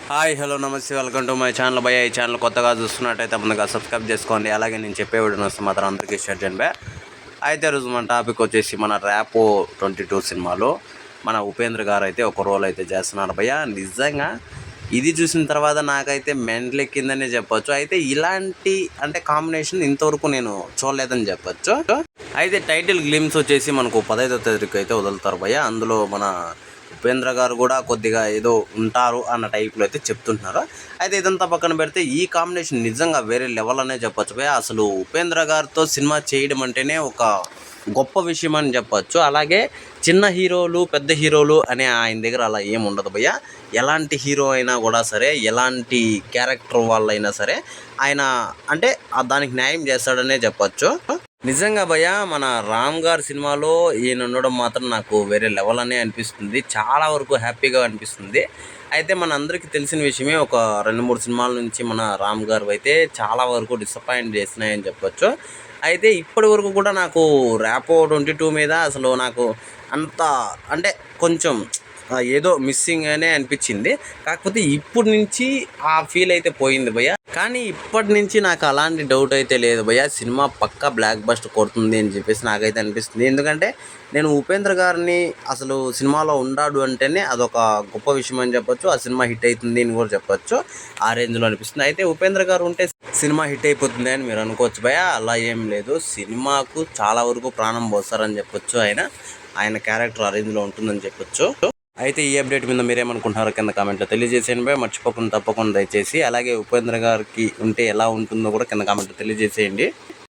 Hi hello నమస్తే welcome to my channel భయ్య. ఈ ఛానల్ కొత్తగా చూస్తున్నట్టయితే ముందుగా సబ్స్క్రైబ్ చేసుకోండి. అలాగే నేను చెప్పే వీడియో వస్తే మాత్రం అందరికీ షేర్ చేయండి బే. అయితే రోజు మన టాపిక్ వచ్చేసి మన ర్యాపో 22 సినిమాలో మన ఉపేంద్ర గారు అయితే ఒక రోల్ అయితే చేస్తున్నారు భయ్య. నిజంగా ఇది చూసిన తర్వాత నాకైతే మెంట్లెక్కిందనే చెప్పొచ్చు. అయితే ఇలాంటి కాంబినేషన్ ఇంతవరకు నేను చూడలేదని చెప్పొచ్చు. అయితే టైటిల్ గ్లిమ్స్ వచ్చేసి మనకు 15వ తారీఖు అయితే వదులుతారు భయ్య. అందులో మన ఉపేంద్ర గారు కూడా కొద్దిగా ఏదో ఉంటారు అన్న టైప్లో అయితే చెప్తుంటున్నారు. అయితే ఇదంతా పక్కన పెడితే ఈ కాంబినేషన్ నిజంగా వేరే లెవెల్ అనే చెప్పొచ్చు భయ్య. అసలు ఉపేంద్ర గారితో సినిమా చేయడం అంటేనే ఒక గొప్ప విషయం అని చెప్పొచ్చు. అలాగే చిన్న హీరోలు పెద్ద హీరోలు అనే ఆయన దగ్గర అలా ఏం ఉండదు భయ్య. ఎలాంటి హీరో అయినా కూడా సరే, ఎలాంటి క్యారెక్టర్ వాళ్ళైనా సరే ఆయన దానికి న్యాయం చేస్తాడనే చెప్పొచ్చు. నిజంగా భయ్య మన రామ్ గారి సినిమాలో ఈయన ఉండడం మాత్రం నాకు వేరే లెవెల్ అనే అనిపిస్తుంది. చాలా వరకు హ్యాపీగా అనిపిస్తుంది. అయితే మన అందరికీ తెలిసిన విషయమే, ఒక 2-3 సినిమాల నుంచి మన రామ్ గారు అయితే చాలా వరకు డిసప్పాయింట్ చేసినాయని చెప్పొచ్చు. అయితే ఇప్పటి వరకు కూడా నాకు ర్యాపో 22 మీద అసలు నాకు అంత కొంచెం ఏదో మిస్సింగ్ అనే అనిపించింది. కాకపోతే ఇప్పుడు నుంచి ఆ ఫీల్ అయితే పోయింది భయ్య. కానీ ఇప్పటి నుంచి నాకు అలాంటి డౌట్ అయితే లేదు భయ్య. సినిమా పక్కా బ్లాక్ బస్టర్ కొడుతుంది అని చెప్పేసి నాకైతే అనిపిస్తుంది. ఎందుకంటే నేను ఉపేంద్ర గారిని అసలు సినిమాలో ఉన్నాడు అంటేనే అదొక గొప్ప విషయం అని చెప్పొచ్చు. ఆ సినిమా హిట్ అవుతుంది అని కూడా చెప్పొచ్చు. ఆ రేంజ్లో అనిపిస్తుంది. అయితే ఉపేంద్ర గారు ఉంటే సినిమా హిట్ అయిపోతుంది అని మీరు అనుకోవచ్చు భయ్య. అలా ఏం లేదు. సినిమాకు చాలా వరకు ప్రాణం పోస్తారని చెప్పొచ్చు. ఆయన క్యారెక్టర్ ఆ రేంజ్లో ఉంటుందని చెప్పొచ్చు. అయితే ఈ అప్డేట్ మీద మీరేమనుకుంటున్నారో కింద కామెంట్లో తెలియజేసేయండి భయ్య. మర్చిపోకుండా తప్పకుండా దయచేసి. అలాగే ఉపేంద్ర గారికి ఉంటే ఎలా ఉంటుందో కూడా కింద కామెంట్లో తెలియజేసేయండి.